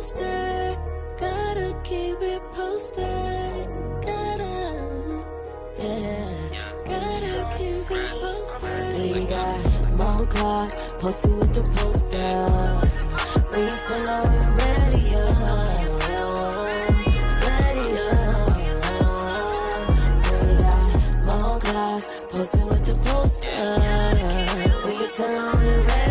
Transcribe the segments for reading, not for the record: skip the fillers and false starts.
posted. Gotta keep it posted. Gotta keep it posted. We got more clock, posted with the poster. Bring it to on the radio. We got more clock, posted with the poster. Bring it to on the radio.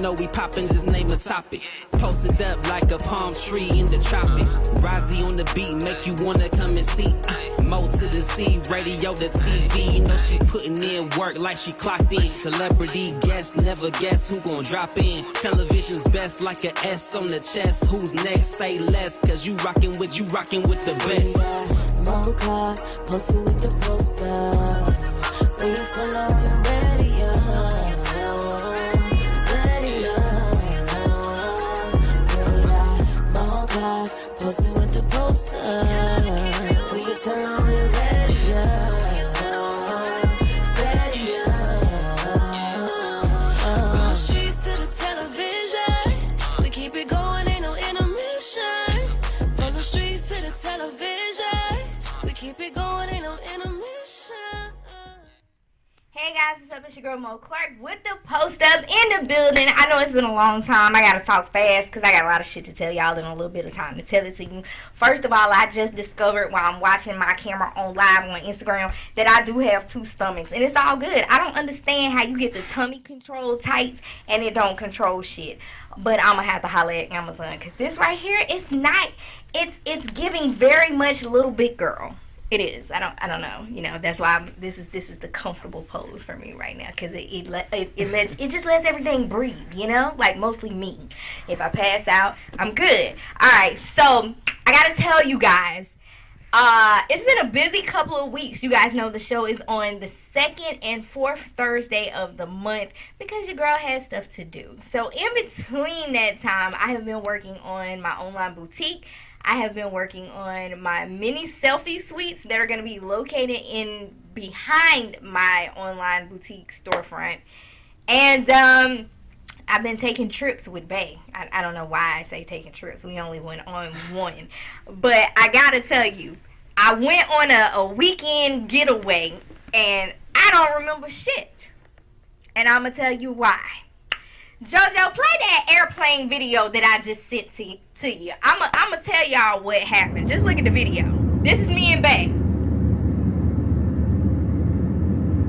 Know we poppin', just name a topic. Posted up like a palm tree in the tropic. Rozzy on the beat, make you wanna come and see. Mo to the C, radio to TV. You know she putting in work like she clocked in. Celebrity guest, never guess who gon' drop in. Television's best like a S on the chest. Who's next? Say less, cause you rockin' with the best. Mo car, posted with the poster. Bring it to on the radio. Posted with the poster. We can turn on the radio. From the streets to the television, we keep it going, ain't no intermission. From the streets to the television, we keep it going, ain't no intermission. Hey guys, what's up? It's your girl Mo Clark with the post up in the building. I know it's been a long time. I gotta talk fast because I got a lot of shit to tell y'all in a little bit of time to tell it to you. First of all, I just discovered while I'm watching my camera on live on Instagram that I do have two stomachs, and it's all good. I don't understand how you get the tummy control tights and it don't control shit. But I'm gonna have to holler at Amazon because this right here, it's not. It's giving very much little big girl. It is. I don't know. You know, that's why this is the comfortable pose for me right now, because it just lets everything breathe. You know, like mostly me. If I pass out, I'm good. All right. So I gotta tell you guys, it's been a busy couple of weeks. You guys know the show is on the second and fourth Thursday of the month because your girl has stuff to do. So in between that time, I have been working on my online boutique. I have been working on my mini selfie suites that are going to be located in behind my online boutique storefront. And I've been taking trips with Bae. I don't know why I say taking trips. We only went on one. But I got to tell you, I went on a weekend getaway and I don't remember shit. And I'm going to tell you why. JoJo, play that airplane video that I just sent to you. I'm going to tell y'all what happened. Just look at the video. This is me and Bae.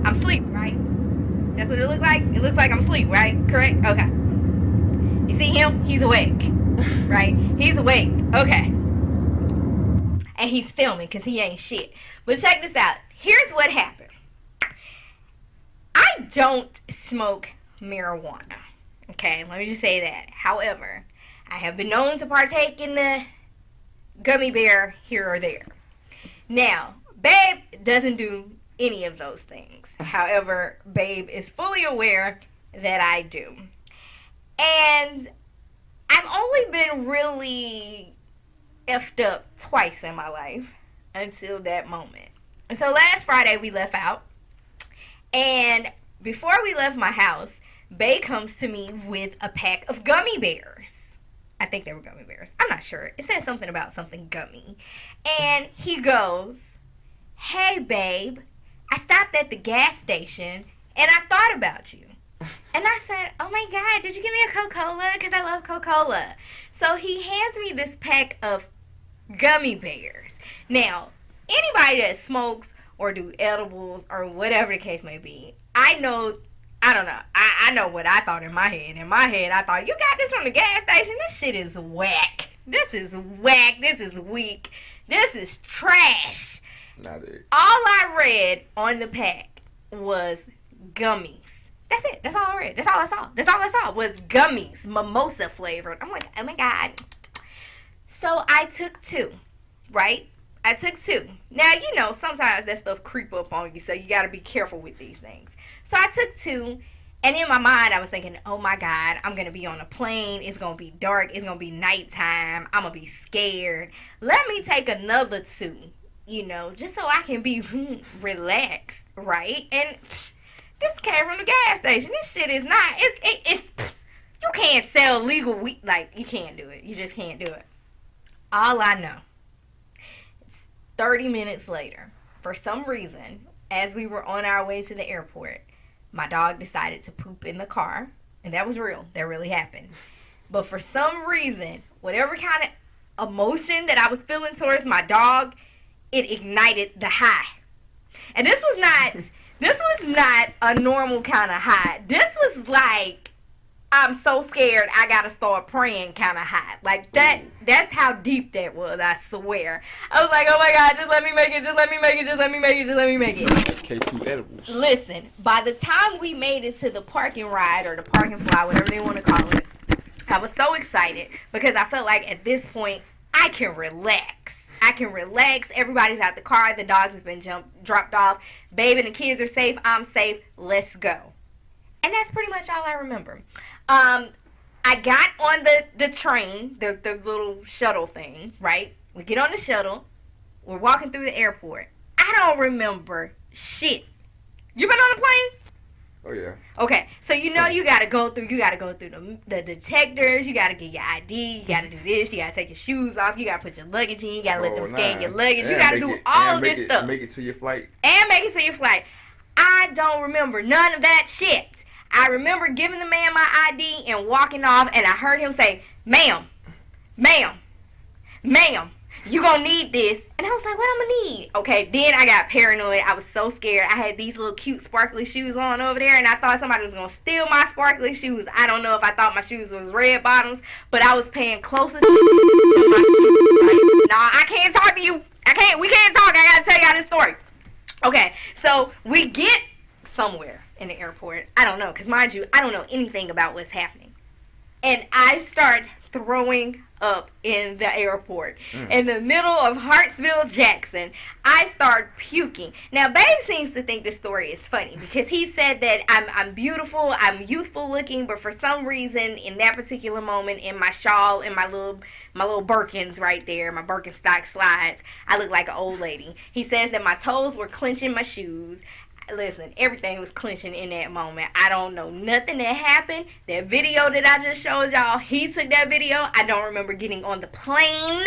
I'm asleep, right? That's what it looks like? It looks like I'm asleep, right? Correct? Okay. You see him? He's awake. Right? He's awake. Okay. And he's filming because he ain't shit. But check this out. Here's what happened. I don't smoke marijuana. Okay, let me just say that. However, I have been known to partake in the gummy bear here or there. Now, Babe doesn't do any of those things. However, Babe is fully aware that I do. And I've only been really effed up twice in my life until that moment. And so last Friday we left out. And before we left my house, Bae comes to me with a pack of gummy bears. I think they were gummy bears. I'm not sure. It said something about something gummy. And he goes, "Hey, babe, I stopped at the gas station and I thought about you." And I said, "Oh my God, did you give me a Coca-Cola? Because I love Coca-Cola." So he hands me this pack of gummy bears. Now, anybody that smokes or do edibles or whatever the case may be, I know what I thought in my head. In my head, I thought, you got this from the gas station? This shit is whack. This is whack. This is weak. This is trash. Not it. All I read on the pack was gummies. That's it. That's all I read. That's all I saw. That's all I saw was gummies, mimosa flavored. I'm like, oh my God. So I took two, right? I took two. Now, you know, sometimes that stuff creep up on you, so you got to be careful with these things. So I took two, And in my mind, I was thinking, oh my God, I'm going to be on a plane. It's going to be dark. It's going to be nighttime. I'm going to be scared. Let me take another 2, you know, just so I can be relaxed, right? And this came from the gas station. This shit is not, it's you can't sell legal weed. Like, you can't do it. You just can't do it. All I know, it's 30 minutes later, for some reason, as we were on our way to the airport, my dog decided to poop in the car. And that was real. That really happened. But for some reason, whatever kind of emotion that I was feeling towards my dog, it ignited the high. And this was not a normal kind of high. This was like, I'm so scared I gotta start praying kind of high. Like that's how deep that was, I swear. I was like, oh my God, just let me make it, just let me make it, just let me make it, just let me make it. K2 edibles. Listen, by the time we made it to the parking ride or the parking fly, whatever they want to call it, I was so excited because I felt like at this point, I can relax. Everybody's out the car. The dogs has been dropped off. Babe and the kids are safe. I'm safe. Let's go. And that's pretty much all I remember. I got on the train, the little shuttle thing, right? We get on the shuttle. We're walking through the airport. I don't remember shit. You been on a plane? Oh, yeah. Okay, so you know you gotta go through the detectors, you gotta get your ID, you gotta do this, you gotta take your shoes off, you gotta put your luggage in, you gotta let them scan your luggage, you gotta do all this stuff. Make it to your flight. And make it to your flight. I don't remember none of that shit. I remember giving the man my ID and walking off, and I heard him say, ma'am, you gonna need this. And I was like, what I'm gonna need? Okay, then I got paranoid. I was so scared. I had these little cute sparkly shoes on over there, and I thought somebody was gonna steal my sparkly shoes. I don't know if I thought my shoes was red bottoms, but I was paying close attention to my shoes. Like, nah, I can't talk to you. We can't talk. I gotta tell y'all this story. Okay, so we get somewhere in the airport. I don't know, because mind you, I don't know anything about what's happening. And I start throwing up in the airport. In the middle of Hartsville, Jackson, I start puking. Now, Babe seems to think this story is funny because he said that I'm beautiful, I'm youthful looking, but for some reason, in that particular moment, in my shawl, in my little Birkins right there, my Birkenstock slides, I look like an old lady. He says that my toes were clenching my shoes. Listen, everything was clenching in that moment. I don't know nothing that happened. That video that I just showed y'all, he took that video. I don't remember getting on the plane.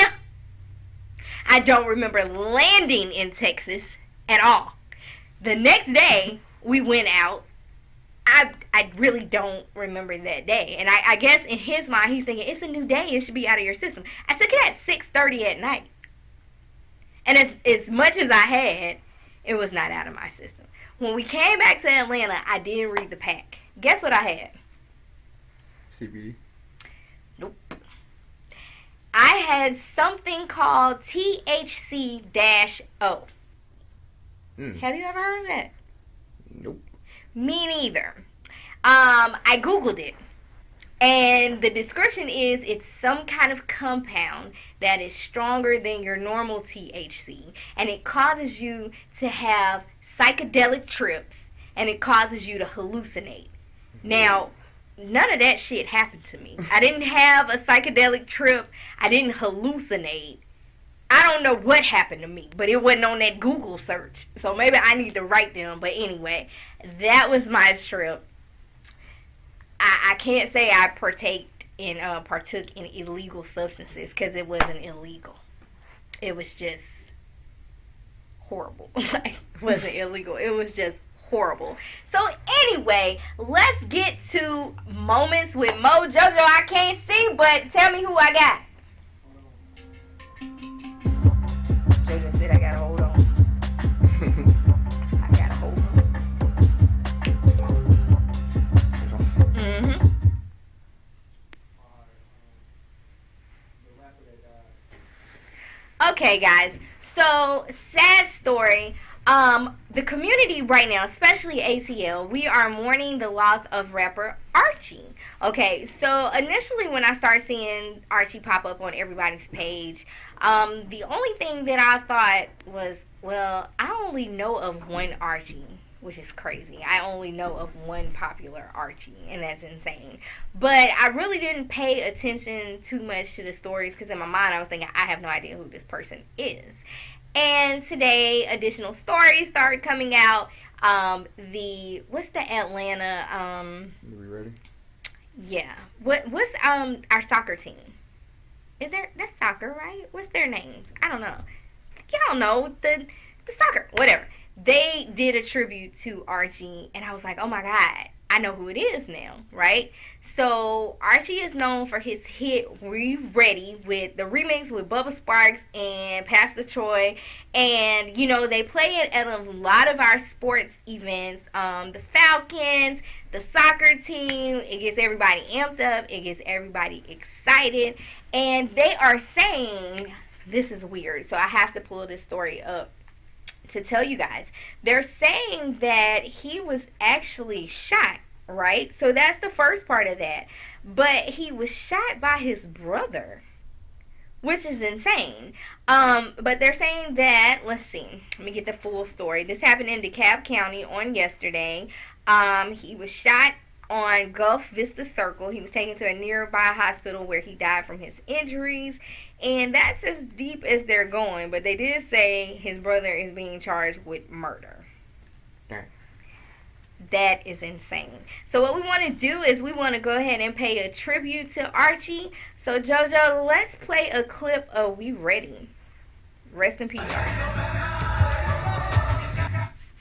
I don't remember landing in Texas at all. The next day, we went out. I really don't remember that day. And I guess in his mind, he's thinking, it's a new day. It should be out of your system. I took it at 6:30 at night. And as much as I had, it was not out of my system. When we came back to Atlanta, I didn't read the pack. Guess what I had? CBD? Nope. I had something called THC-O. Have you ever heard of that? Nope. Me neither. I Googled it. And the description is it's some kind of compound that is stronger than your normal THC. And it causes you to have psychedelic trips, and it causes you to hallucinate. Now, none of that shit happened to me. I didn't have a psychedelic trip. I didn't hallucinate. I don't know what happened to me, but it wasn't on that Google search. So maybe I need to write them. But anyway, that was my trip. I can't say I partook in illegal substances because it wasn't illegal. It was just horrible. Like, it wasn't illegal. It was just horrible. So anyway, let's get to moments with Mo Jojo. I can't see, but tell me who I got. Jojo said I gotta hold on. I gotta hold on. Okay, guys. So, sad story. The community right now, especially ATL, we are mourning the loss of rapper Archie. Okay, so initially when I started seeing Archie pop up on everybody's page, the only thing that I thought was, well, I only know of one Archie, which is crazy. I only know of one popular Archie, and that's insane. But I really didn't pay attention too much to the stories because in my mind I was thinking, I have no idea who this person is. And today, additional stories started coming out. What's the Atlanta, Are we ready? yeah. What's our soccer team? That's soccer, right? What's their names? I don't know. Y'all know the soccer, whatever. They did a tribute to Archie, and I was like, oh my God, I know who it is now, right? So Archie is known for his hit "We Ready" with the remix with Bubba Sparks and Pastor Troy, and you know they play it at a lot of our sports events. The Falcons, the soccer team, it gets everybody amped up, it gets everybody excited, and they are saying, this is weird, so I have to pull this story up to tell you guys. They're saying that he was actually shot, right? So that's the first part of that. But he was shot by his brother, which is insane. But they're saying that, let's see, let me get the full story. This happened in DeKalb County on yesterday. He was shot on Gulf Vista Circle. He was taken to a nearby hospital where he died from his injuries. And that's as deep as they're going. But they did say his brother is being charged with murder. Dang. That is insane. So what we want to do is we want to go ahead and pay a tribute to Archie. So JoJo, let's play a clip of "We Ready." Rest in peace, Archie.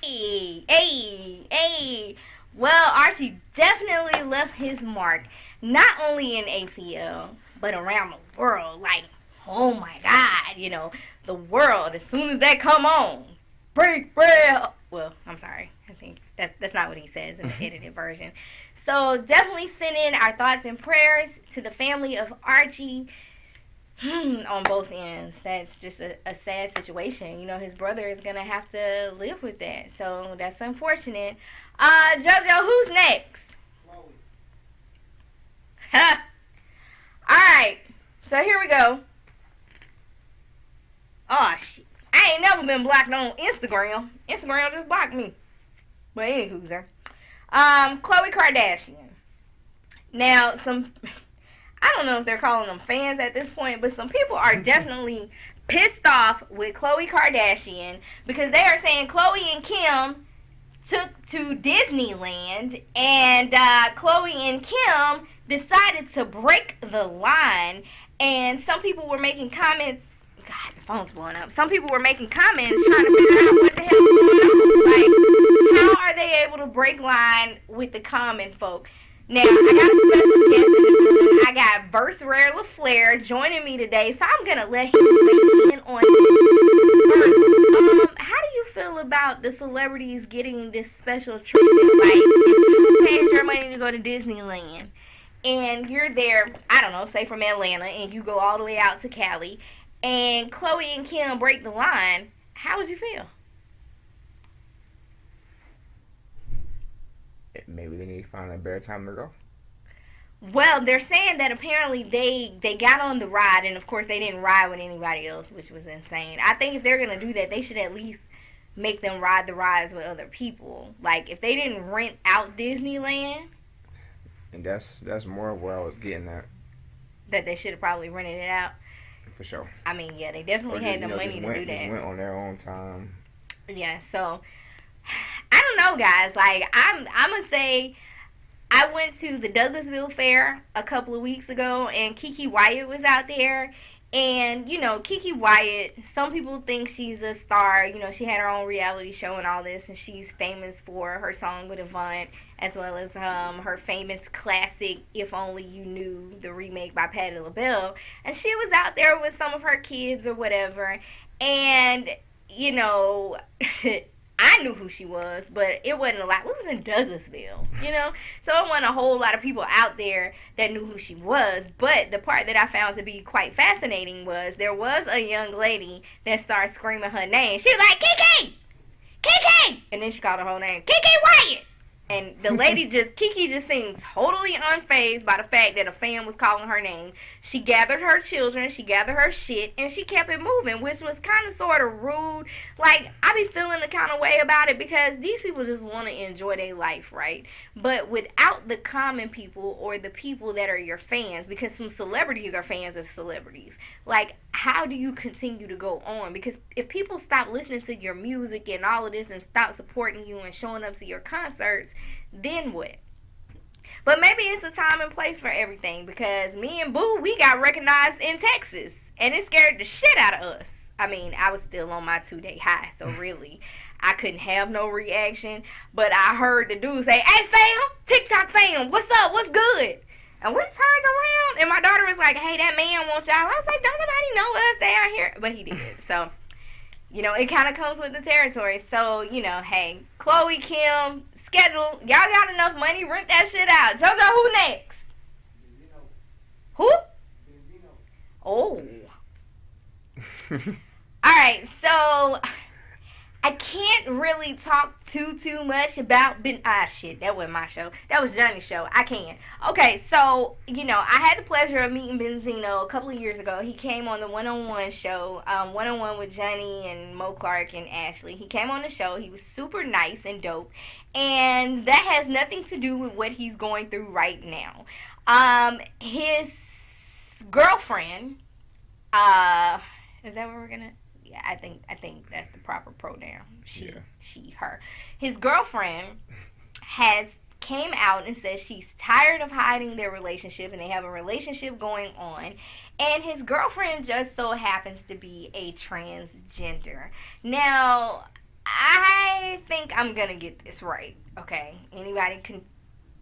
Hey. Well, Archie definitely left his mark, not only in ATL, but around the world. Like, oh my God, you know, the world, as soon as that come on, break bread. Well, I'm sorry. I think that's not what he says in the edited version. So definitely send in our thoughts and prayers to the family of Archie on both ends. That's just a sad situation. You know, his brother is going to have to live with that. So that's unfortunate. JoJo, who's next? Chloe. Alright. So here we go. Oh, shit. I ain't never been blocked on Instagram. Instagram just blocked me. But anywho's her. Khloe Kardashian. Now, I don't know if they're calling them fans at this point, but some people are definitely pissed off with Khloe Kardashian because they are saying Khloe and Kim took to Disneyland, and Khloe and Kim decided to break the line, and some people were making comments. God, the phone's blowing up. Some people were making comments trying to figure out what the hell is going on. Like, how are they able to break line with the common folk? Now, I got a special guest in the building. I got Verse Rare LaFlair joining me today, so I'm going to let him weigh in on it. How do you feel about the celebrities getting this special treatment? Like, if you paid your money to go to Disneyland, and you're there, I don't know, say from Atlanta, and you go all the way out to Cali, and Khloe and Kim break the line, how would you feel? Maybe they need to find a better time to go. Well, they're saying that apparently they got on the ride, and of course they didn't ride with anybody else, which was insane. I think if they're going to do that, they should at least make them ride the rides with other people. Like, if they didn't rent out Disneyland. And that's more of what I was getting at. That they should have probably rented it out. For sure. I mean, yeah, they definitely had the money to do that. Just went on their own time. Yeah, so I don't know, guys. Like, I'm gonna say I went to the Douglasville Fair a couple of weeks ago, and Keke Wyatt was out there. And, you know, Keke Wyatt, some people think she's a star. You know, she had her own reality show and all this, and she's famous for her song with Avant, as well as her famous classic, If Only You Knew, the remake by Patti LaBelle. And she was out there with some of her kids or whatever. And, you know, I knew who she was, but it wasn't a lot. We was in Douglasville, you know? So it wasn't a whole lot of people out there that knew who she was. But the part that I found to be quite fascinating was there was a young lady that started screaming her name. She was like, Keke! Keke! And then she called her whole name, Keke Wyatt! And the lady Kiki just seemed totally unfazed by the fact that a fan was calling her name. She gathered her children, she gathered her shit, and she kept it moving, which was kind of sort of rude. Like, I be feeling the kind of way about it because these people just want to enjoy their life, right? But without the common people or the people that are your fans, because some celebrities are fans of celebrities, like, how do you continue to go on? Because if people stop listening to your music and all of this and stop supporting you and showing up to your concerts, then what? But maybe it's a time and place for everything, because me and Boo, we got recognized in Texas, and it scared the shit out of us. I mean, I was still on my 2-day high, so really, I couldn't have no reaction. But I heard the dude say, "Hey fam, TikTok fam, what's up, what's good?" And we turned around, and my daughter was like, "Hey, that man wants y'all." I was like, "Don't nobody know us down here." But he did. So, you know, it kind of comes with the territory. So, you know, hey, Chloe, Kim, schedule. Y'all got enough money, rent that shit out. JoJo, who next? Who? Oh. Alright, so I can't really talk too much about shit, that wasn't my show. That was Johnny's show. I can't. Okay, so, you know, I had the pleasure of meeting Benzino a couple of years ago. He came on the one-on-one show, one-on-one with Johnny and Mo Clark and Ashley. He came on the show. He was super nice and dope. And that has nothing to do with what he's going through right now. His girlfriend, is that what we're gonna? Yeah, I think that's the proper pronoun. She, her. His girlfriend came out and says she's tired of hiding their relationship, and they have a relationship going on. And his girlfriend just so happens to be a transgender. Now, I think I'm gonna get this right. Okay, anybody can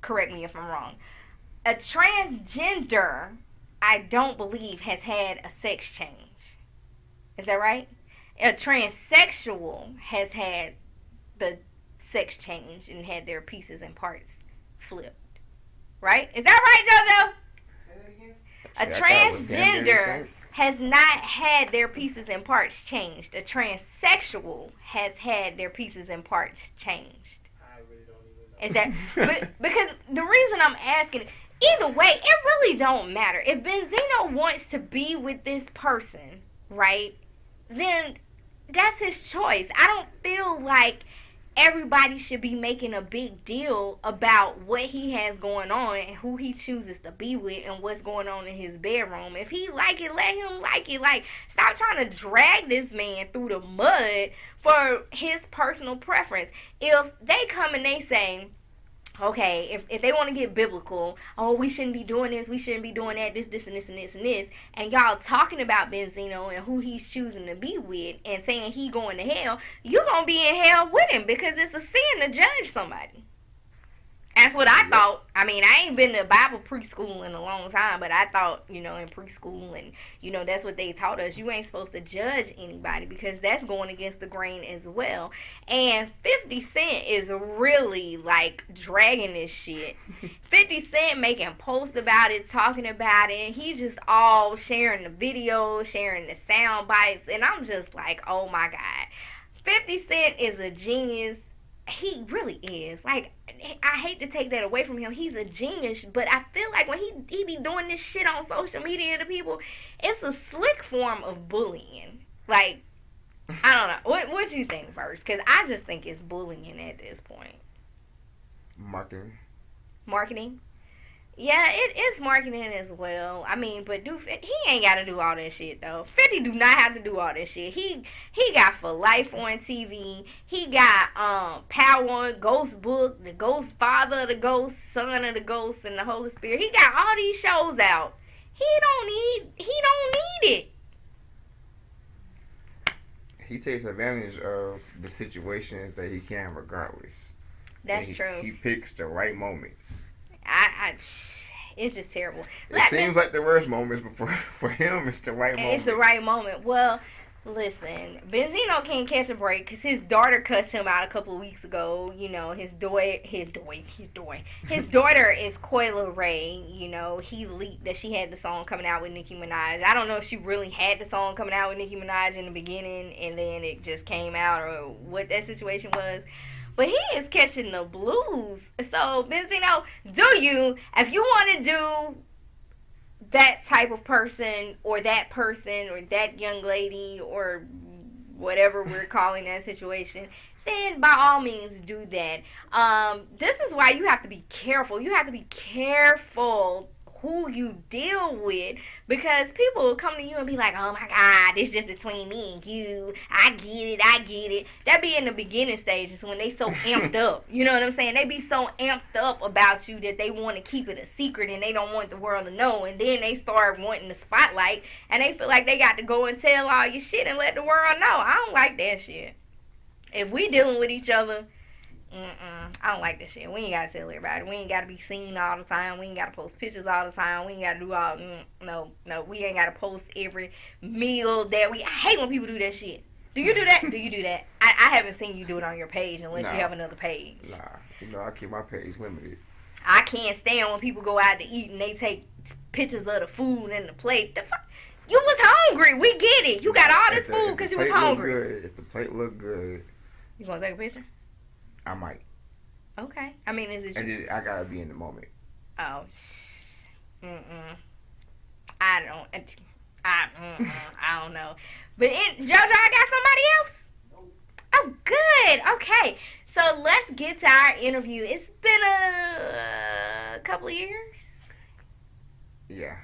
correct me if I'm wrong. A transgender, I don't believe, has had a sex change. Is that right? A transsexual has had the sex change and had their pieces and parts flipped. Right? Is that right, JoJo? A transgender has not had their pieces and parts changed. A transsexual has had their pieces and parts changed. I really don't even know. Is that because the reason I'm asking, either way, it really don't matter. If Benzino wants to be with this person, right, then that's his choice. I don't feel like everybody should be making a big deal about what he has going on and who he chooses to be with and what's going on in his bedroom. If he like it, let him like it. Like, stop trying to drag this man through the mud for his personal preference. If they come and they say, okay, if they want to get biblical, oh, we shouldn't be doing this, we shouldn't be doing that, this, and this, and this, and this, and y'all talking about Benzino and who he's choosing to be with and saying he going to hell, you going to be in hell with him because it's a sin to judge somebody. That's what I thought. I mean, I ain't been to Bible preschool in a long time, but I thought, you know, in preschool and, you know, that's what they taught us. You ain't supposed to judge anybody because that's going against the grain as well. And 50 Cent is really, like, dragging this shit. 50 Cent making posts about it, talking about it. He just all sharing the videos, sharing the sound bites. And I'm just like, oh, my God. 50 Cent is a genius. He really is. Like, I hate to take that away from him. He's a genius, but I feel like when he be doing this shit on social media to people, it's a slick form of bullying. Like, I don't know. What do you think first? Because I just think it's bullying at this point. Marketing? Yeah, it is marketing as well. I mean, but dude, he ain't got to do all that shit, though. 50 do not have to do all that shit. He got For Life on TV. He got Power, Ghost Book, The Ghost Father, The Ghost Son of the Ghost, and the Holy Spirit. He got all these shows out. He don't need it. He takes advantage of the situations that he can regardless. That's true. He picks the right moments. It's just terrible. It seems like the worst moments, but for him, it's the right moment. It's the right moment. Well, listen, Benzino can't catch a break because his daughter cussed him out a couple of weeks ago. You know, his daughter is Coyle Ray. You know, he leaked that she had the song coming out with Nicki Minaj. I don't know if she really had the song coming out with Nicki Minaj in the beginning and then it just came out or what that situation was. but he is catching the blues. So, Benzino, if you want to do that type of person or that young lady or whatever we're calling that situation, then by all means do that. This is why you have to be careful. You have to be careful who you deal with, because people will come to you and be like, oh my God, it's just between me and you. I get it. That be in the beginning stages when they so amped up. You know what I'm saying? They be so amped up about you that they want to keep it a secret and they don't want the world to know. And then they start wanting the spotlight and they feel like they got to go and tell all your shit and let the world know. I don't like that shit. If we dealing with each other, I don't like this shit. We ain't got to tell everybody. We ain't got to be seen all the time. We ain't got to post pictures all the time. We ain't got to do all, no. We ain't got to post every meal that I hate when people do that shit. Do you do that? Do you do that? I haven't seen you do it on your page unless you have another page. Nah, I keep my page limited. I can't stand when people go out to eat and they take pictures of the food and the plate. The fuck? You was hungry. We get it. You got all this food because you was hungry. If the plate look good. You gonna take a picture? I might. Okay. I mean, is it just... And I gotta be in the moment. Oh, I don't know. But JoJo, I got somebody else? Oh, good. Okay. So let's get to our interview. It's been a couple of years. Yeah.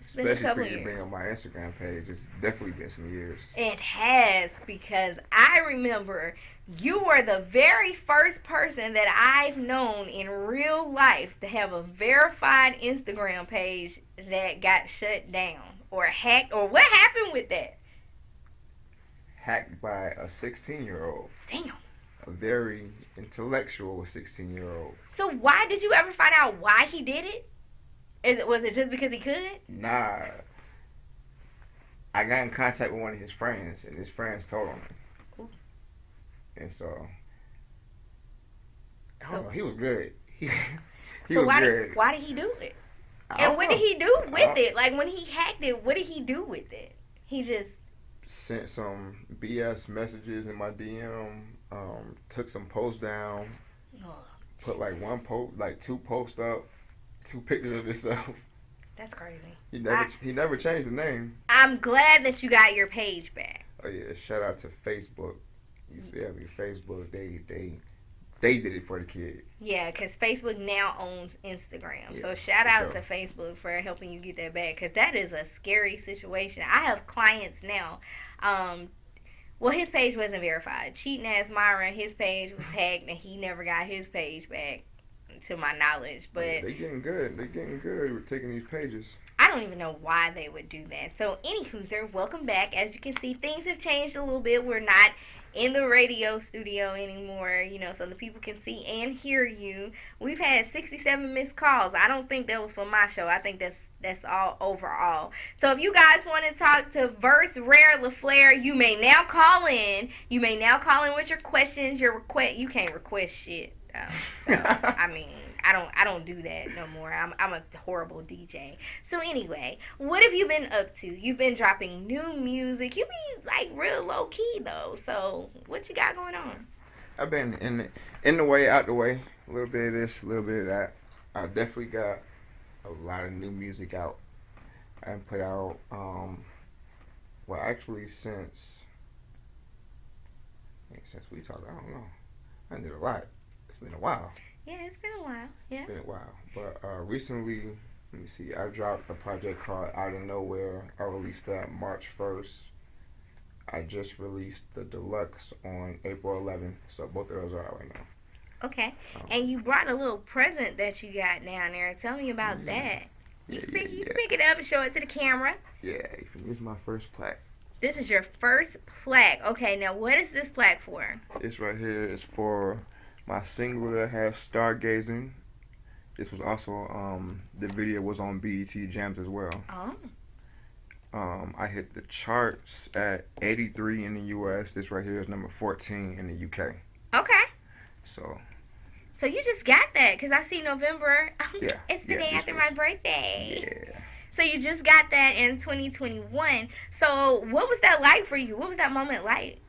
Especially for you being on my Instagram page. It's definitely been some years. It has, because I remember you were the very first person that I've known in real life to have a verified Instagram page that got shut down or hacked. Or what happened with that? Hacked by a 16-year-old. Damn. A very intellectual 16-year-old. So why did you ever find out why he did it? Was it just because he could? Nah. I got in contact with one of his friends, and his friends told him. Ooh. And so, I don't know, he was good. He was good. Why did he do it? And what did he do with it? Like, when he hacked it, what did he do with it? He just... sent some BS messages in my DM, took some posts down, put like two posts up, 2 pictures of himself. That's crazy. He never changed the name. I'm glad that you got your page back. Oh yeah, shout out to Facebook. You feel me? Facebook, they did it for the kid. Yeah, because Facebook now owns Instagram. Yeah, so shout out to Facebook for helping you get that back, because that is a scary situation. I have clients now. Well, his page wasn't verified. Cheating ass Myra, his page was hacked, and he never got his page back, to my knowledge. But yeah, they getting good. They getting good with taking these pages. I don't even know why they would do that. So, anywho, welcome back. As you can see, things have changed a little bit. We're not in the radio studio anymore, so the people can see and hear you. We've had 67 missed calls. I don't think that was for my show. I think that's all overall. So if you guys want to talk to Verse Rare LaFlair, you may now call in. You may now call in with your questions, your request. You can't request shit. So, I mean, I don't do that no more. I'm a horrible DJ. So anyway, what have you been up to? You've been dropping new music. You be like real low key though. So what you got going on? I've been in the way, out the way. A little bit of this, a little bit of that. I definitely got a lot of new music out. I haven't put out actually since we talked, I don't know. I did a lot. It's been a while. Yeah, it's been a while. Yeah. It's been a while. But recently, let me see, I dropped a project called Out of Nowhere. I released that March 1st. I just released the deluxe on April 11th. So both of those are out right now. Okay. And you brought a little present that you got down there. Tell me about that. You can pick it up and show it to the camera. Yeah, this is my first plaque. This is your first plaque. Okay, now what is this plaque for? This right here is for my single that has Stargazing. This was also, the video was on BET Jams as well. Oh. I hit the charts at 83 in the U.S. This right here is number 14 in the U.K. Okay. So you just got that, because I see November. Yeah. It's the day after my birthday. Yeah. So you just got that in 2021. So what was that like for you? What was that moment like?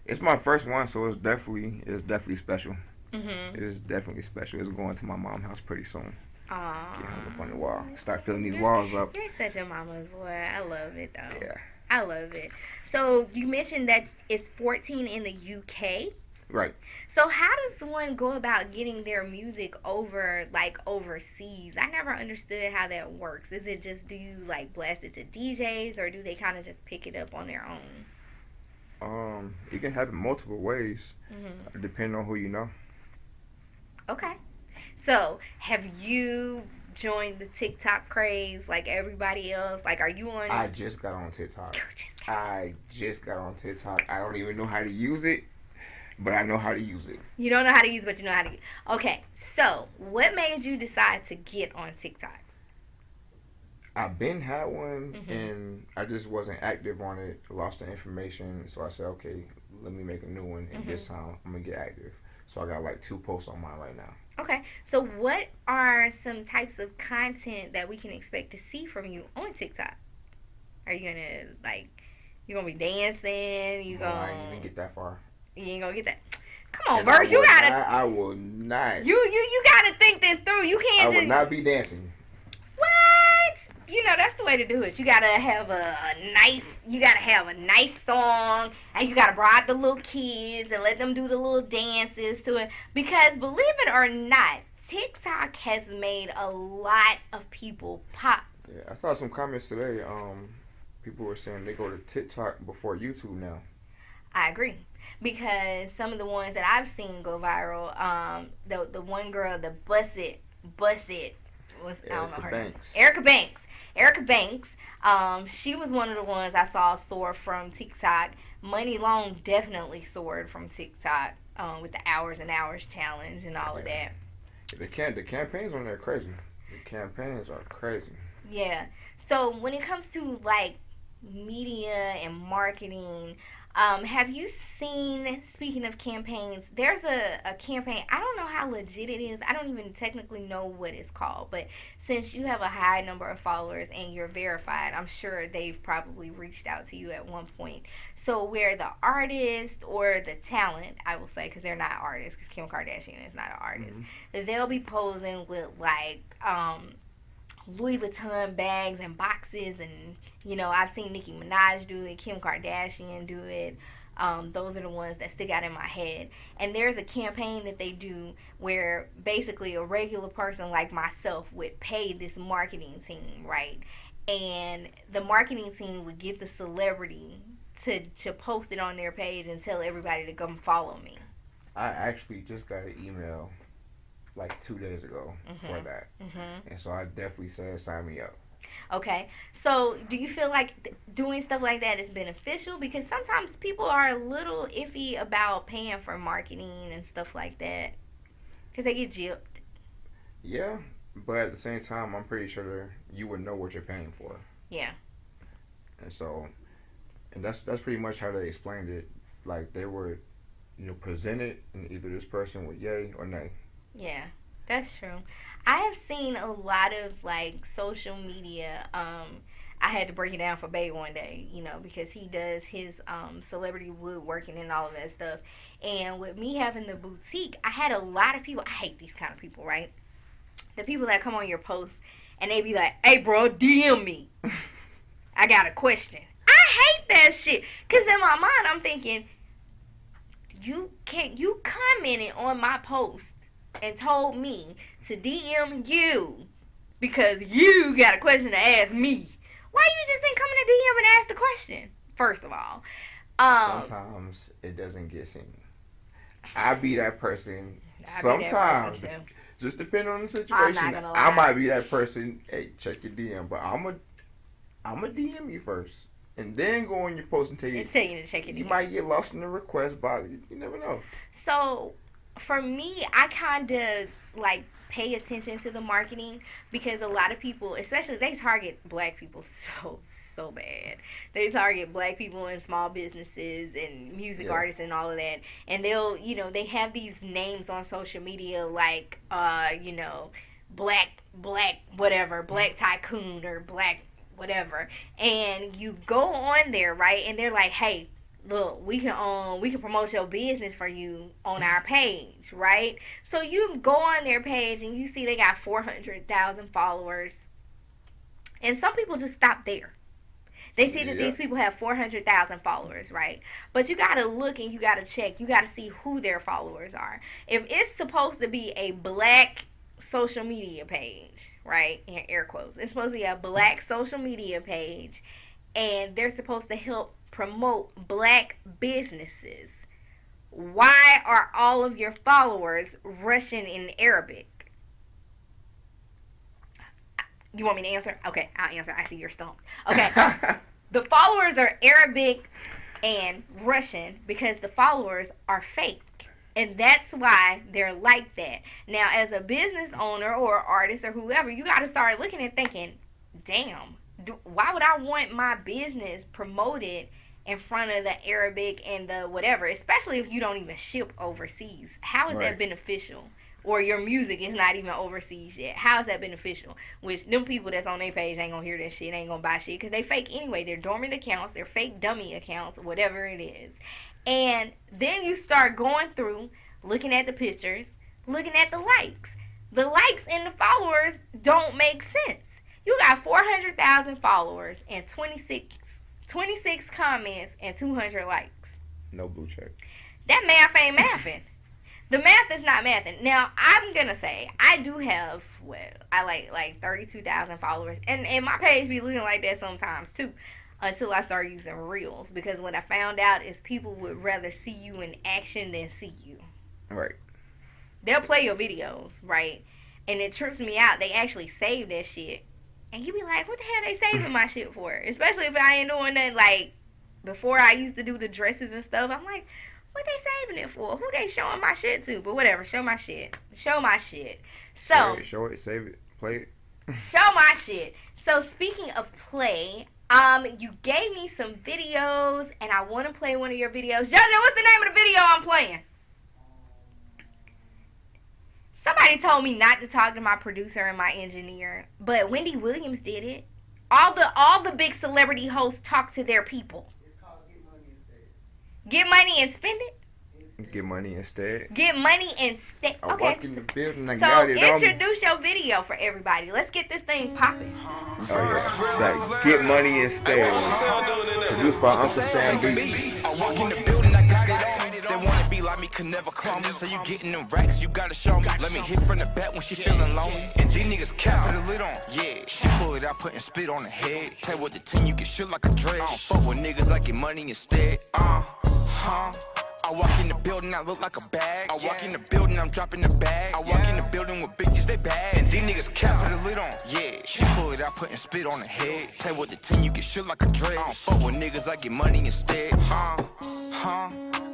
It's my first one, so it's definitely special. Mm-hmm. It is definitely special. It's going to my mom's house pretty soon. Aww. Get hung up on the wall. Start filling these walls up. You're such a mama's boy. I love it, though. Yeah. I love it. So, you mentioned that it's 14 in the UK. Right. So, how does one go about getting their music over, like, overseas? I never understood how that works. Is it just, do you, like, blast it to DJs, or do they kind of just pick it up on their own? It can happen multiple ways, depending on who you know. Okay. So, have you joined the TikTok craze like everybody else? Like, are you on... I just got on TikTok. I just got on TikTok. I don't even know how to use it, but I know how to use it. You don't know how to use it, but you know how to use it. Okay. So, what made you decide to get on TikTok? I've been had one, and I just wasn't active on it. Lost the information, so I said, okay, let me make a new one, and this time I'm gonna get active. So I got like 2 posts on mine right now. Okay, so what are some types of content that we can expect to see from you on TikTok? Are you gonna you gonna be dancing? You I ain't even get that far. You ain't gonna get that. Come on, Verse, you gotta. I will not. You gotta think this through. You can't. I will not be dancing. What? You know, that's the way to do it. You gotta have a nice song, and you gotta bribe the little kids and let them do the little dances to it. Because believe it or not, TikTok has made a lot of people pop. Yeah, I saw some comments today. People were saying they go to TikTok before YouTube now. I agree. Because some of the ones that I've seen go viral, the one girl, the Bust It, I don't know her name. Erica Banks. She was one of the ones I saw soar from TikTok. Money Long definitely soared from TikTok with the Hours and Hours challenge and all of that. The campaigns on there are crazy. The campaigns are crazy. Yeah. So when it comes to like media and marketing, have you seen, speaking of campaigns, there's a campaign, I don't know how legit it is, I don't even technically know what it's called, but since you have a high number of followers and you're verified, I'm sure they've probably reached out to you at one point. So where the artist or the talent, I will say, because they're not artists, because Kim Kardashian is not an artist, they'll be posing with like Louis Vuitton bags and boxes, and you know, I've seen Nicki Minaj do it, Kim Kardashian do it. Those are the ones that stick out in my head. And there's a campaign that they do where basically a regular person like myself would pay this marketing team, right? And the marketing team would get the celebrity to post it on their page and tell everybody to come follow me. I actually just got an email like 2 days ago for that. And so I definitely said sign me up. Okay, so do you feel like doing stuff like that is beneficial? Because sometimes people are a little iffy about paying for marketing and stuff like that because they get gypped. Yeah, but at the same time, I'm pretty sure you would know what you're paying for. Yeah. And so, and that's pretty much how they explained it. Like they would, present it, and either this person would yay or nay. Yeah, that's true. I have seen a lot of like social media. I had to break it down for Bay one day, because he does his celebrity woodworking and all of that stuff. And with me having the boutique, I had a lot of people. I hate these kind of people, right? The people that come on your post and they be like, "Hey, bro, DM me. I got a question." I hate that shit. Because in my mind, I'm thinking, you commented on my post and told me to DM you because you got a question to ask me. Why you just didn't come in the DM and ask the question? First of all, sometimes it doesn't get seen. I be that person. Sometimes, just depending on the situation. I'm not gonna lie. I might be that person. Hey, check your DM, but I'm a DM you first, and then go on your post and tell you to check your DM. You might get lost in the request box. You never know. So, for me, I kind of like pay attention to the marketing because a lot of people, especially they target black people so bad. They target black people in small businesses and music artists and all of that. And they'll, they have these names on social media like, black whatever, black tycoon or black whatever. And you go on there, right? And they're like, hey, look, we can promote your business for you on our page, right? So you go on their page and you see they got 400,000 followers. And some people just stop there. They see that these people have 400,000 followers, right? But you got to look and you got to check. You got to see who their followers are. If it's supposed to be a black social media page, right, in air quotes, it's supposed to be a black social media page, and they're supposed to help promote black businesses, why are all of your followers Russian in Arabic? You want me to answer? Okay, I'll answer. I see you're stumped. Okay. The followers are Arabic and Russian because the followers are fake. And that's why they're like that. Now, as a business owner or artist or whoever, you got to start looking and thinking, damn, why would I want my business promoted in front of the Arabic and the whatever, especially if you don't even ship overseas? How is that beneficial? Or your music is not even overseas yet. How is that beneficial? Which them people that's on their page ain't gonna hear that shit, ain't gonna buy shit, because they fake anyway. They're dormant accounts, they're fake dummy accounts, whatever it is. And then you start going through, looking at the pictures, looking at the likes. The likes and the followers don't make sense. You got 400,000 followers and 26 comments and 200 likes. No blue check. That math ain't mathing. The math is not mathing. Now, I'm going to say, I do have, I like 32,000 followers. And my page be looking like that sometimes, too. Until I start using Reels. Because what I found out is people would rather see you in action than see you. Right. They'll play your videos, right? And it trips me out. They actually save that shit. And you be like, what the hell they saving my shit for? Especially if I ain't doing that, like, before I used to do the dresses and stuff. I'm like, what they saving it for? Who they showing my shit to? But whatever, show my shit. Show my shit. So, show it, save it, play it. Show my shit. So, speaking of play, you gave me some videos, and I want to play one of your videos. JoJo, what's the name of the video I'm playing? Somebody told me not to talk to my producer and my engineer, but Wendy Williams did it. All the big celebrity hosts talk to their people. It's called Get money and spend it? Get money instead. Get money instead. I Okay. walk in the building, I So got it on me. introduce your video for everybody. Let's get this thing popping. Oh yeah, like Get Money Instead. Produced by Uncle Sam Beach. I walk in the building, I got it on me. They wanna be like me, could never clone me. So you getting them racks, you gotta show me. Let me hit from the back when she feeling lonely. And these niggas cap, put a lid on. Yeah, she pull it out, putting spit on the head. Play with the team, you get shit like a dread. I don't fuck with niggas, I get money instead. I walk in the building, I look like a bag. I walk in the building, I'm dropping the bag. I walk in the building with bitches, they bad. And these niggas cap, put a lid on. Yeah, she pull it out, putting spit on the head. Play with the team, you get shit like a dread. I don't fuck with niggas, I get money instead.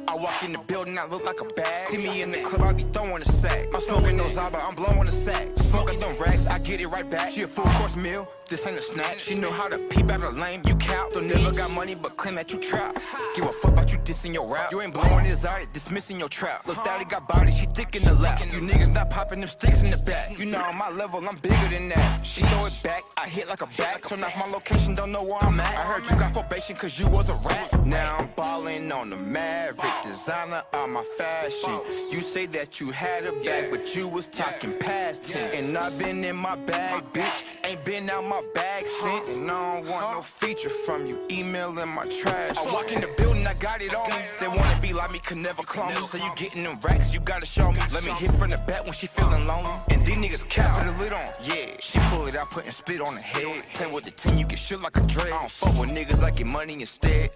I walk in the building, I look like a bag. See me in the club, I be throwing a sack. I'm smoking no Zaba, I'm blowing a sack. Smoke up them racks, I get it right back. She a full course meal, this ain't a snack. She know how to peep out of lame, you cap. Don't never got money, but claim that you trap. Give a fuck about you dissing your rap. You ain't blowing his out, dismissing your trap. Look, daddy got body, she thick in the lap. You niggas not popping them sticks in the back. You know on my level, I'm bigger than that. She throw it back, I hit like a bat. Turn off my location, don't know where I'm at. I heard you got probation cause you was a rat. Now I'm balling on the Maverick, designer on my fashion. You say that you had a bag, but you was talking past it. And I've been in my bag, bitch. Ain't been out my bag since. And I don't want no feature from you. Email in my trash. I walk in the building, I got it on me. They wanna be like me, could never clone me. So you getting them racks, you gotta show me. Let me hit from the back when she feeling lonely. And these niggas cap, put a lid on. Yeah, she pull it out, putting spit on the head. Play with the team, you get shit like a dread. I don't fuck with niggas, I get money instead.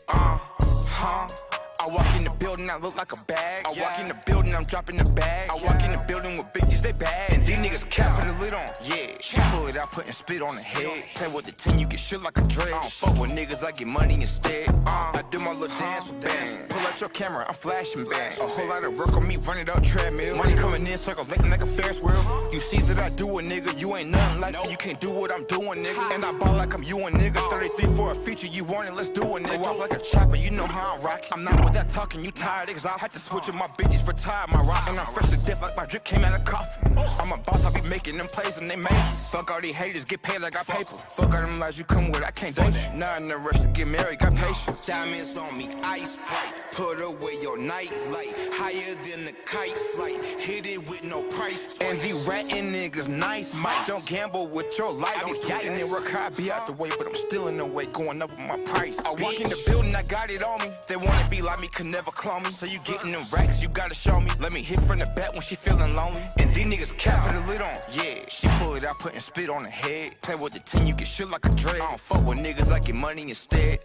I walk in the building, I look like a bag. I walk in the building, I'm dropping the bag. I walk in the building with bitches, they bad. And these niggas cap, put a lid on. Yeah, she pull it out, putting spit on the head. Play with the team, you get shit like a dread. I don't fuck with niggas, I get money instead. I do my little dance with bands. Pull up at your camera, I'm flashing bang. A whole lot of work on me, run it up treadmill. Money coming in, circulating like a Ferris wheel. You see that I do it, nigga, you ain't nothing like me. You can't do what I'm doing, nigga. And I ball like I'm you and nigga. 33 for a feature, you want it, let's do it, nigga. Go off like a chopper, you know how I'm rocking. I'm not with that talking, you tired, niggas. I had to switch with my bitches, retire my rock. And I'm fresh to death like my drip came out of coffin. I'm a boss, I be making them plays and they major. Fuck all these haters, get paid like I got paper. Fuck all them lies you come with, I can't date you. Not in a rush to get married, got patience. Diamonds on me, ice bright. Put away your night light. Higher than the kite flight. Hit it with no price. And the ratting niggas nice, Mike. Don't gamble with your life. I'm getting it, work hard, be out the way, but I'm still in the way, going up with my price. I walk in the building, I got it on me. They wanna be like me, could never clone me. So you getting them racks, you gotta show me. Let me hit from the back when she feeling lonely. And these niggas cap put the lid on. Yeah, she pull it out, putting spit on the head. Play with the 10, you get shit like a dread. I don't fuck with niggas, I get money instead.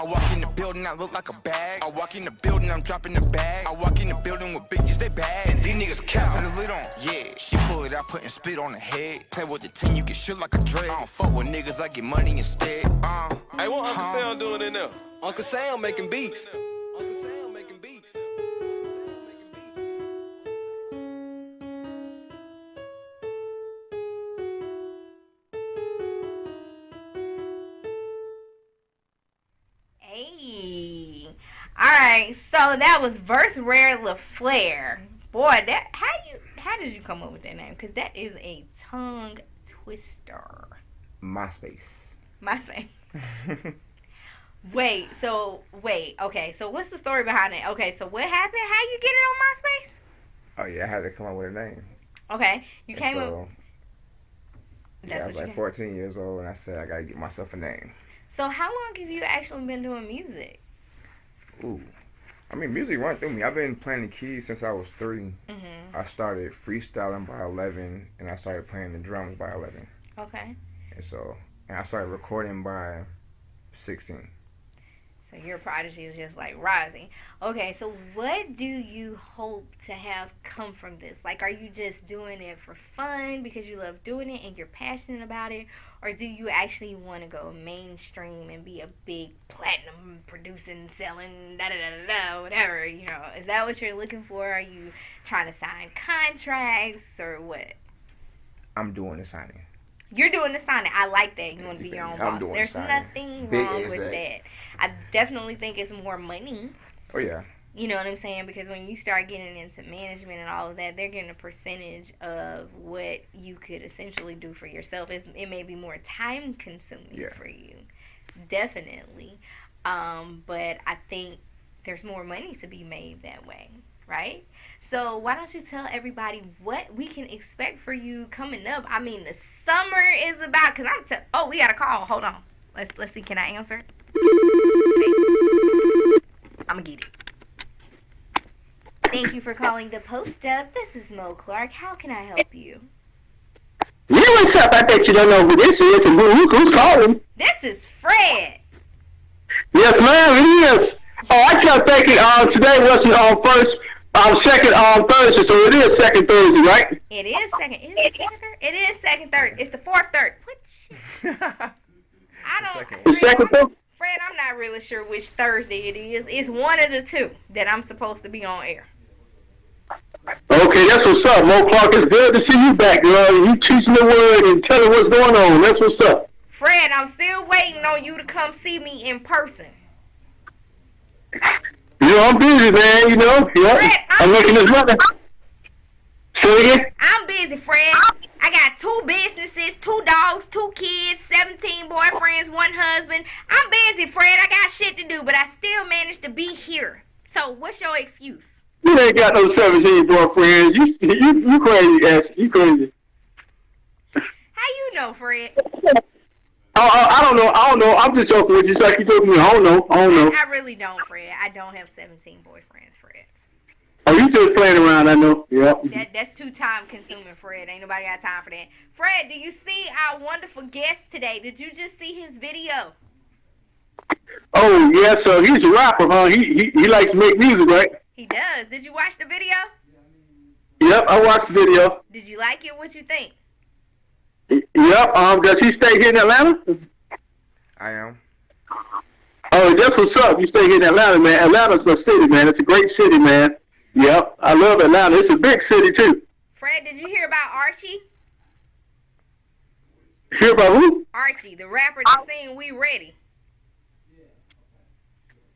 I walk in the building, I look like a bag. I walk in the building, I'm dropping the bag. I walk in the building with bitches, they bad. And these niggas cap put the lid on. Yeah, she pull it out, putting spit on the head. Play with the 10, you get shit like a dread. I don't fuck with niggas, I get money instead. Hey, what Uncle Sam doing in there? Uncle Sam making beats. Uncle Sam making beats. Hey. Alright, so that was Verse Rare LaFlare. Boy, that how did you come up with that name? Because that is a tongue twister. MySpace. Wait, okay, so what's the story behind it? Okay, so what happened? How you get it on MySpace? Oh yeah, I had to come up with a name. Okay, you And came so, up. Yeah, I was like 14 years old, and I said I gotta get myself a name. So how long have you actually been doing music? Ooh, I mean, music run through me. I've been playing the keys since I was 3. Mm-hmm. I started freestyling by 11, and I started playing the drums by 11. Okay. And I started recording by 16. So your prodigy is just like rising. Okay, so what do you hope to have come from this? Like, are you just doing it for fun because you love doing it and you're passionate about it? Or do you actually want to go mainstream and be a big platinum producing, selling, da-da-da-da-da, whatever, you know? Is that what you're looking for? Are you trying to sign contracts or what? I'm doing the signing. You're doing the signing. I like that. You want to be your own boss. There's nothing wrong with that. I definitely think it's more money. Oh, yeah. You know what I'm saying? Because when you start getting into management and all of that, they're getting a percentage of what you could essentially do for yourself. It may be more time consuming for you. Definitely. But I think there's more money to be made that way. Right? So why don't you tell everybody what we can expect for you coming up? I mean, the summer is about, because we got a call. Hold on. Let's see. Can I answer? I'm going to get it. Thank you for calling the Post Up. This is Mo Clark. How can I help you? Yeah, what's up? I bet you don't know who this is and who's calling. This is Fred. Yes, ma'am, it is. Oh, I kept thinking today wasn't second Thursday, so it is second Thursday, right? It is second. Is it second third? It is second third. It's the fourth third. What shit? Fred, I'm not really sure which Thursday it is. It's one of the two that I'm supposed to be on air. Okay, that's what's up, Mo Clark. It's good to see you back, girl. You teaching the word and telling what's going on. That's what's up. Fred, I'm still waiting on you to come see me in person. You know, I'm busy, man, you know. Yeah. Fred, I'm making this money. Say it again? I'm busy, Fred. I got 2 businesses, 2 dogs, 2 kids, 17 boyfriends, 1 husband. I'm busy, Fred. I got shit to do, but I still managed to be here. So what's your excuse? You ain't got no 17 boyfriends. You crazy, ass. You crazy. How you know, Fred? I don't know. I'm just joking with you. It's like you told me. I don't know. I really don't, Fred. I don't have 17 boyfriends, Fred. Oh, you just playing around, I know. Yeah. That's too time consuming, Fred. Ain't nobody got time for that. Fred, do you see our wonderful guest today? Did you just see his video? Oh, yes, he's a rapper, huh? He likes to make music, right? He does. Did you watch the video? Yep, I watched the video. Did you like it? What you think? Yep, does he stay here in Atlanta? I am. Oh, that's what's up. You stay here in Atlanta, man. Atlanta's a city, man. It's a great city, man. Yep, I love Atlanta. It's a big city, too. Fred, did you hear about Archie? Hear about who? Archie, the rapper that sing We Ready.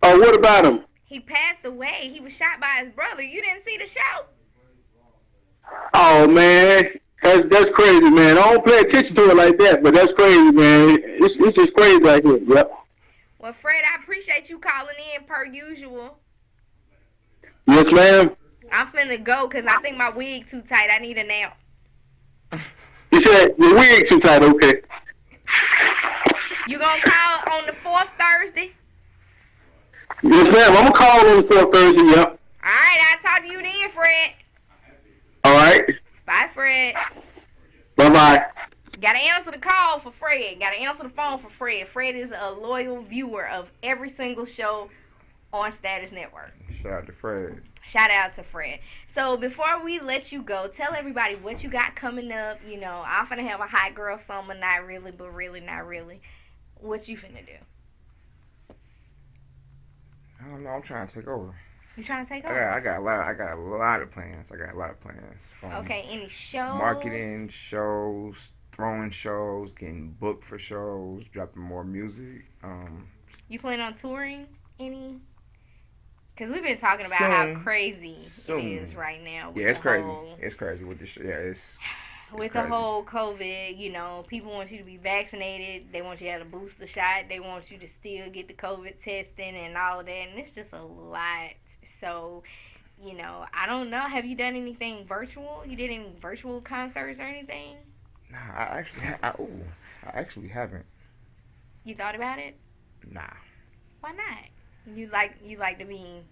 Oh, what about him? He passed away. He was shot by his brother. You didn't see the show? Oh, man. That's crazy, man. I don't pay attention to it like that, but that's crazy, man. It's just crazy right here. Yep. Well, Fred, I appreciate you calling in per usual. Yes, ma'am. I'm finna go because I think my wig too tight. I need a nap. You said your wig too tight, okay. You gonna call on the 4th Thursday? Yes, ma'am. I'm going to call on the 4th Thursday, yep. All right, I'll talk to you then, Fred. All right. Bye, Fred. Bye-bye. Gotta answer the call for Fred. Gotta answer the phone for Fred. Fred is a loyal viewer of every single show on Status Network. Shout out to Fred. Shout out to Fred. So before we let you go, tell everybody what you got coming up. You know, I'm finna have a hot girl summer. Not really, but really not really. What you finna do? I don't know. I'm trying to take over. You trying to take over? I got a lot of plans. Okay, any shows? Marketing, shows, throwing shows, getting booked for shows, dropping more music. You plan on touring any? Because we've been talking about how crazy it is right now. Yeah, it's crazy. It's crazy with this shit. Yeah, it's with the whole COVID, you know, people want you to be vaccinated. They want you to have a booster shot. They want you to still get the COVID testing and all of that. And it's just a lot. So, you know, I don't know. Have you done anything virtual? You did any virtual concerts or anything? Nah, I actually haven't. You thought about it? Nah. Why not? You like to be.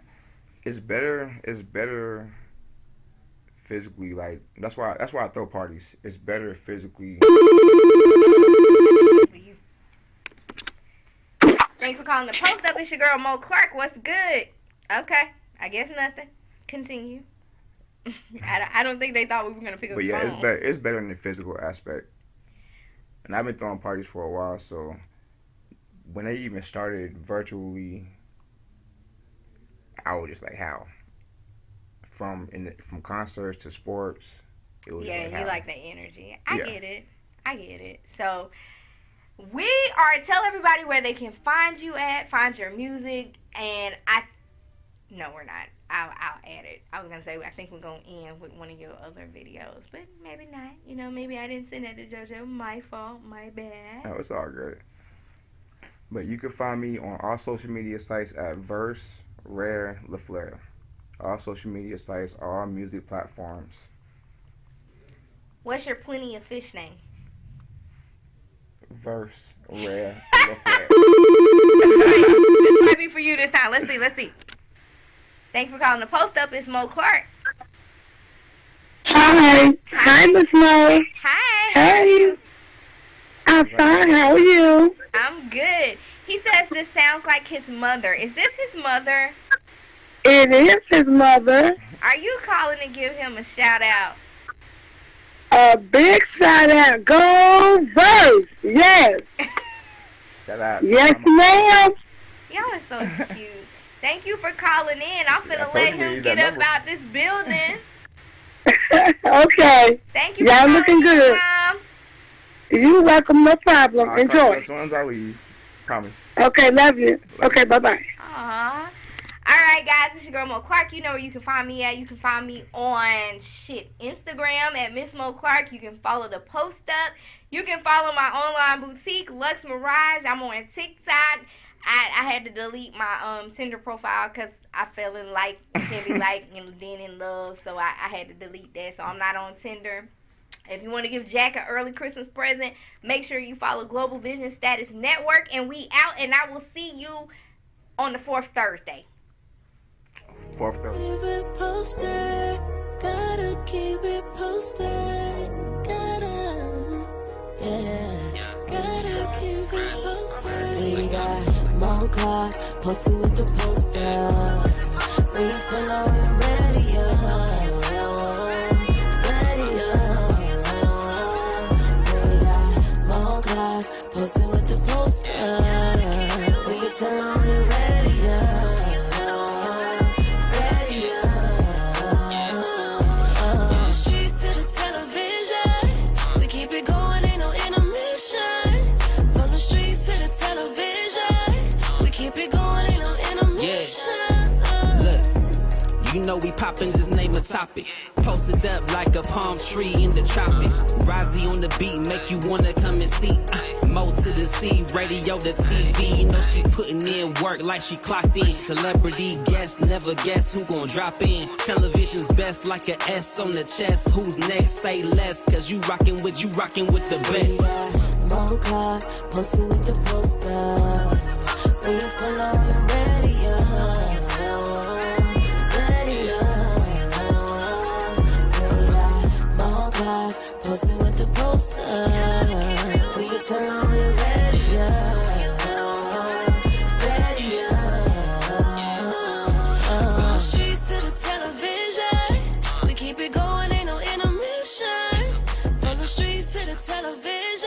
It's better physically. Like that's why I throw parties. It's better physically. Thanks for calling the Post Up. It's your girl Mo Clark. What's good? Okay. I guess nothing. Continue. I don't think they thought we were going to pick up the phone. But yeah, it's better in the physical aspect. And I've been throwing parties for a while, so when they even started virtually, I was just like, how? From concerts to sports. It was you like the energy. I get it. So tell everybody where they can find you at, find your music, and no, we're not. I'll add it. I was going to say, I think we're going to end with one of your other videos, but maybe not. You know, maybe I didn't send that to JoJo. My fault. My bad. Oh, it's all good. But you can find me on all social media sites at Verse Rare LaFleur. All social media sites, all music platforms. What's your Plenty of Fish name? Verse Rare LaFleur. This might be for you this time. Let's see. Thanks for calling the Post Up. It's Mo Clark. Hi. Hi, Miss Mo. Hi. How are you? I'm fine. How are you? I'm good. He says this sounds like his mother. Is this his mother? It is his mother. Are you calling to give him a shout out? A big shout out. Go Verse. Yes. Shout out. Yes, ma'am. Y'all are so cute. Thank you for calling in. I'm finna let him get up out this building. Okay. Thank you. Y'all looking good. Mom. You're welcome. No problem. Enjoy. As soon as I leave. Promise. Okay. Love you. Okay. Bye-bye. Aww. Alright, guys. It's your girl Mo Clark. You know where you can find me at. You can find me on Instagram at Miss Mo Clark. You can follow the Post Up. You can follow my online boutique, Lux Mirage. I'm on TikTok. I had to delete my Tinder profile because I fell in heavy and then in love, so I had to delete that. So I'm not on Tinder. If you want to give Jack an early Christmas present, make sure you follow Global Vision Status Network, and we out. And I will see you on the 4th Thursday. 4th Thursday. Keep it posted, gotta keep it posted, gotta keep it posted. We got Mo Clark posted with the poster. When you turn on your radio, we got Mo Clark posted with the poster. When you turn on your You know we poppin', just name a topic. Posted up like a palm tree in the tropic. Rozzy on the beat, make you wanna come and see. Mo to the C, radio to TV. You know she putting in work like she clocked in. Celebrity guest, never guess who gon' drop in. Television's best like a S on the chest. Who's next? Say less, cause you rockin' with the best. Mo car, posted with the poster. When you turn on the